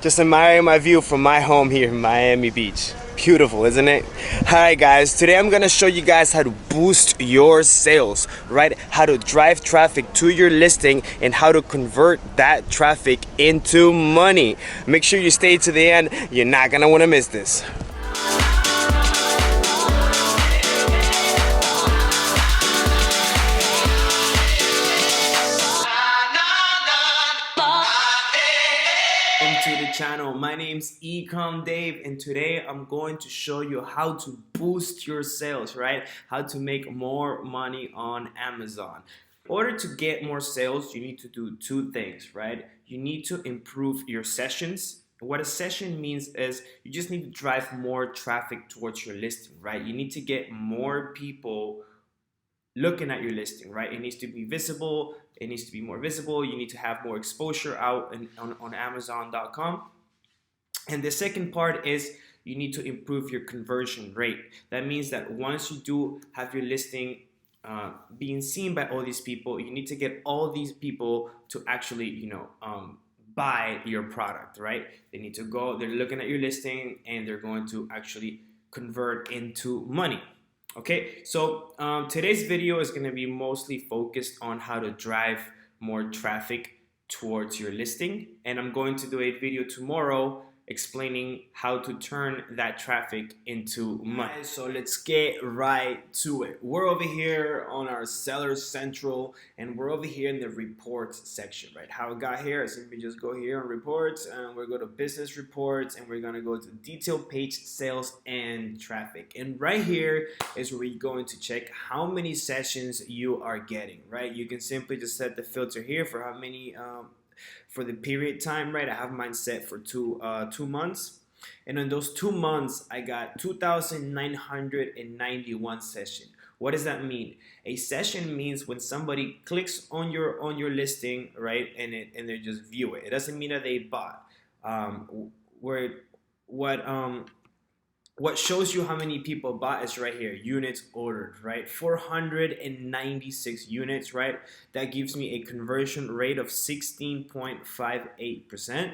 Just admiring my view from my home here in Miami Beach. Beautiful, isn't it? Alright guys, today I'm gonna show you guys how to boost your sales, right? How to drive traffic to your listing and how to convert that traffic into money. Make sure you stay to the end. You're not gonna wanna miss this. Welcome to the channel. My name's Ecom Dave, and today I'm going to show you how to boost your sales, right? How to make more money on Amazon. In order to get more sales, you need to do two things, right? You need to improve your sessions. What a session means is you just need to drive more traffic towards your listing, right? You need to get more people looking at your listing, right? It needs to be visible. It needs to be more visible. You need to have more exposure out on Amazon.com. And the second part is you need to improve your conversion rate. That means that once you do have your listing being seen by all these people, you need to get all these people to actually, buy your product, right? They need to go, they're looking at your listing and they're going to actually convert into money. Okay, so today's video is going to be mostly focused on how to drive more traffic towards your listing, and I'm going to do a video tomorrow explaining how to turn that traffic into money. So let's get right to it. We're over here on our Seller Central, and we're over here in the reports section, right? How it got here is simply just go here on reports, and we're going to business reports, and we're going to go to detail page, sales, and traffic. And right here is where you're going to check how many sessions you are getting, right? You can simply just set the filter here for how many for the period time, right? I have mine set for 2 months, and in those 2 months I got 2,991 sessions. What does that mean? A session means when somebody clicks on your listing, right, and they just view it. It doesn't mean that they bought. What shows you how many people bought is right here, units ordered, right? 496 units, right? That gives me a conversion rate of 16.58%.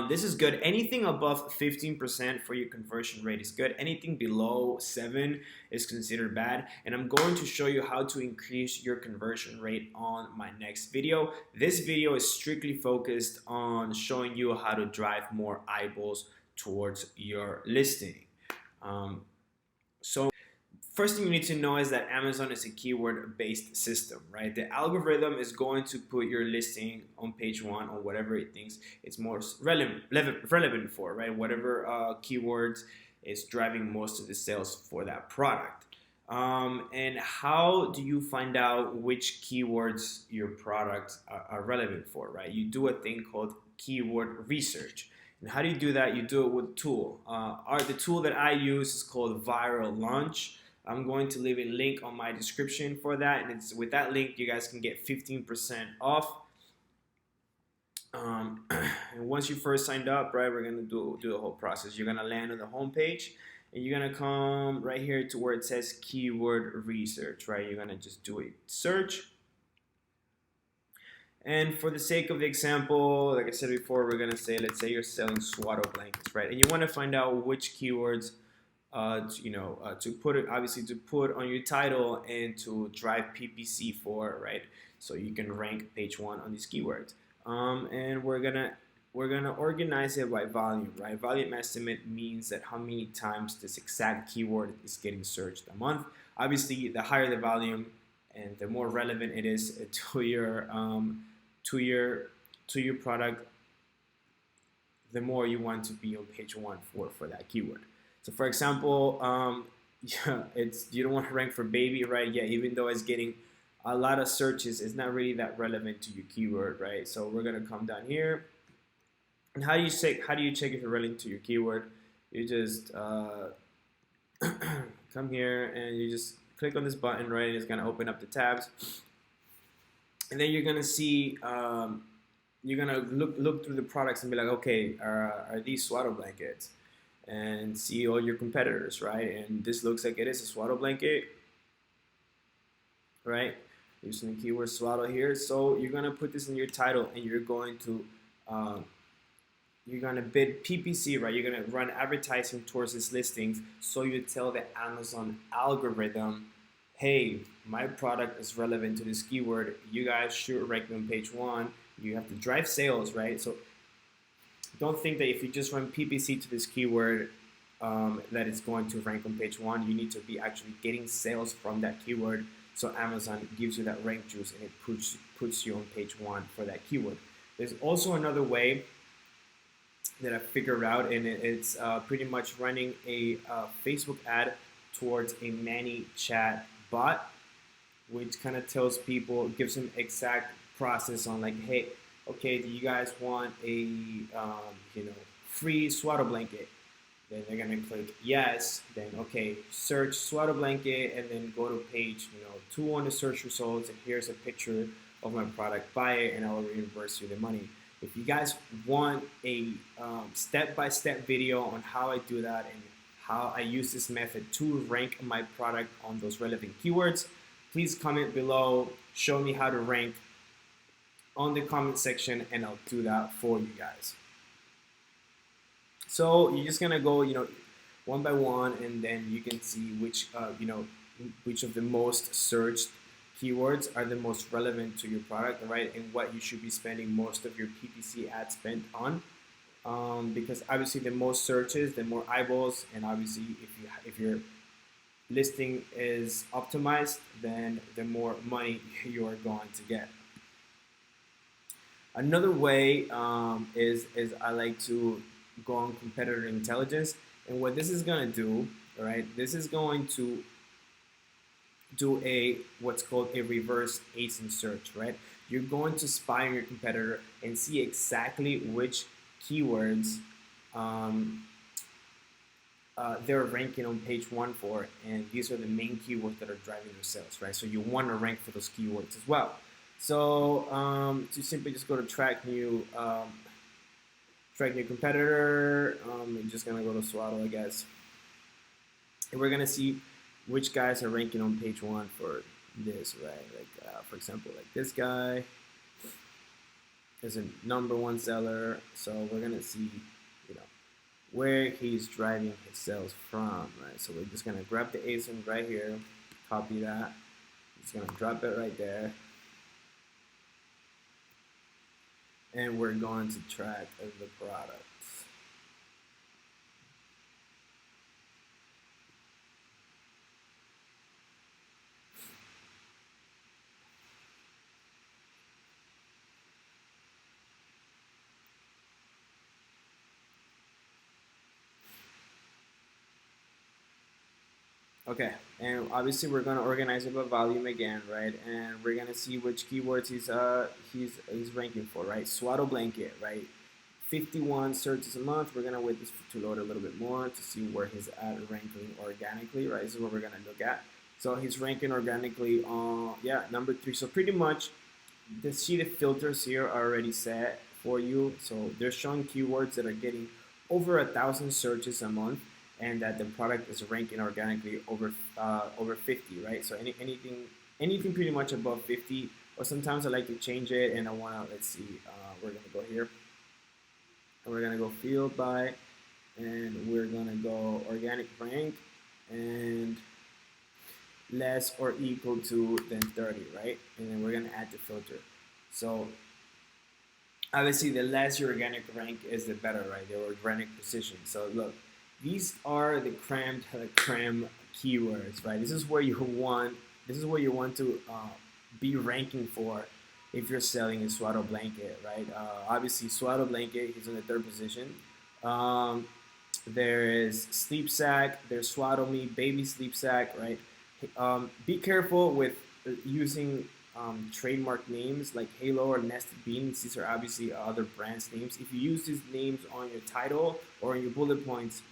This is good. Anything above 15% for your conversion rate is good. Anything below 7 is considered bad. And I'm going to show you how to increase your conversion rate on my next video. This video is strictly focused on showing you how to drive more eyeballs towards your listing. So first thing you need to know is that Amazon is a keyword-based system, right? The algorithm is going to put your listing on page 1 or whatever it thinks it's most relevant for, right? Whatever keywords is driving most of the sales for that product. And how do you find out which keywords your products are relevant for, right? You do a thing called keyword research. And how do you do that? You do it with a tool. The tool that I use is called Viral Launch. I'm going to leave a link on my description for that, and it's with that link you guys can get 15% off. And once you first signed up, right, we're gonna do the whole process. You're gonna land on the home page, and you're gonna come right here to where it says keyword research, right? You're gonna just do a search. And for the sake of the example, like I said before, we're gonna say, let's say you're selling swaddle blankets, right? And you want to find out which keywords, to put it, obviously to put on your title and to drive PPC for, right? So you can rank page 1 on these keywords. And we're gonna organize it by volume, right? Volume estimate means that how many times this exact keyword is getting searched a month. Obviously, the higher the volume and the more relevant it is to your product, the more you want to be on page 1 for that keyword. So for example, you don't want to rank for baby, right? Yeah, even though it's getting a lot of searches, it's not really that relevant to your keyword, right? So we're gonna come down here. And how do you check if you're relevant to your keyword? You just come here and you just click on this button, right? And it's gonna open up the tabs. And then you're gonna see, you're gonna look through the products and be like, okay, are these swaddle blankets? And see all your competitors, right? And this looks like it is a swaddle blanket, right? Using the keyword swaddle here. So you're gonna put this in your title, and you're going to you're gonna bid PPC, right? You're gonna run advertising towards these listings, so you tell the Amazon algorithm, hey, my product is relevant to this keyword. You guys should rank on page one. You have to drive sales, right? So don't think that if you just run PPC to this keyword, that it's going to rank on page one. You need to be actually getting sales from that keyword. So Amazon gives you that rank juice and it puts you on page one for that keyword. There's also another way that I figured out, and it's pretty much running a Facebook ad towards a ManyChat bot, which kind of tells people, gives them exact process on like, hey, okay, do you guys want a free swaddle blanket? Then they're gonna click yes. Then okay, search swaddle blanket, and then go to page 2 on the search results, and here's a picture of my product. Buy it, and I will reimburse you the money. If you guys want a step-by-step video on how I do that and how I use this method to rank my product on those relevant keywords, please comment below. Show me how to rank on the comment section, and I'll do that for you guys. So you're just gonna go, one by one, and then you can see which of the most searched keywords are the most relevant to your product, right? And what you should be spending most of your PPC ad spend on. Because obviously the most searches, the more eyeballs, and obviously if your listing is optimized, then the more money you are going to get. Another way is I like to go on competitor intelligence, and what this is going to do, all right, this is going to do what's called a reverse ASIN search, right? You're going to spy on your competitor and see exactly which keywords they're ranking on page one for, and these are the main keywords that are driving their sales, right? So you want to rank for those keywords as well. So to simply just go to track new competitor. I'm just gonna go to Swaddle, I guess, and we're gonna see which guys are ranking on page one for this, right? Like for example, like this guy is a #1 seller, so we're gonna see where he's driving his sales from, right? So we're just gonna grab the ASIN right here, copy that, just gonna drop it right there, and we're going to track the products. Okay, and obviously we're gonna organize it by volume again, right? And we're gonna see which keywords he's ranking for, right? Swaddle blanket, right? 51 searches a month. We're gonna wait this to load a little bit more to see where he's at ranking organically, right? This is what we're gonna look at. So he's ranking organically on #3. So pretty much the sheet of filters here are already set for you. So they're showing keywords that are getting over 1,000 searches a month, and that the product is ranking organically over 50, right? So anything pretty much above 50, or sometimes I like to change it, and I wanna, let's see, we're gonna go here, and we're gonna go field by, and we're gonna go organic rank, and less or equal to than 30, right? And then we're gonna add the filter. So obviously the less your organic rank is, the better, right? The organic position. So look, these are the creme de la creme keywords, right? This is where you want to be ranking for if you're selling a swaddle blanket, right? Obviously, swaddle blanket is in the 3rd position. There is sleep sack. There's swaddle me, baby sleep sack, right? Be careful with using trademark names like Halo or Nested Beans. These are obviously other brands' names. If you use these names on your title or in your bullet points,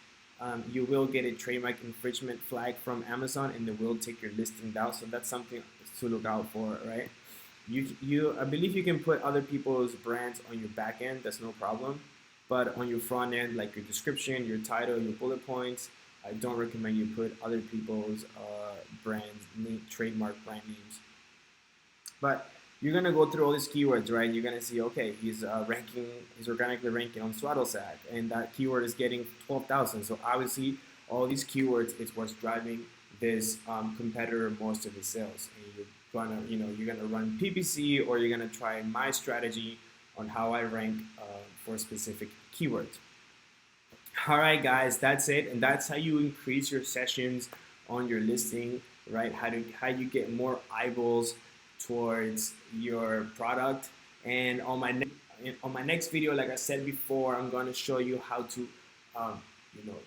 you will get a trademark infringement flag from Amazon, and they will take your listing down. So that's something to look out for, right? I believe you can put other people's brands on your back end. That's no problem. But on your front end, like your description, your title, your bullet points, I don't recommend you put other people's trademark brand names. But you're gonna go through all these keywords, right? You're gonna see, okay, he's organically ranking on Swaddlesack, and that keyword is getting 12,000. So obviously, all these keywords is what's driving this competitor most of his sales. And you're gonna run PPC, or you're gonna try my strategy on how I rank for specific keywords. All right, guys, that's it, and that's how you increase your sessions on your listing, right? How you get more eyeballs towards your product. And on my next video, like I said before, I'm going to show you how to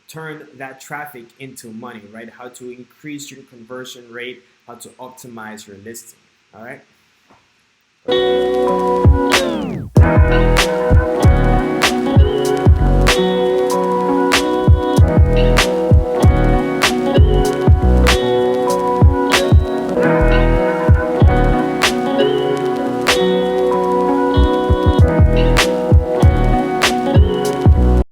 turn that traffic into money, right? How to increase your conversion rate, how to optimize your listing. All right.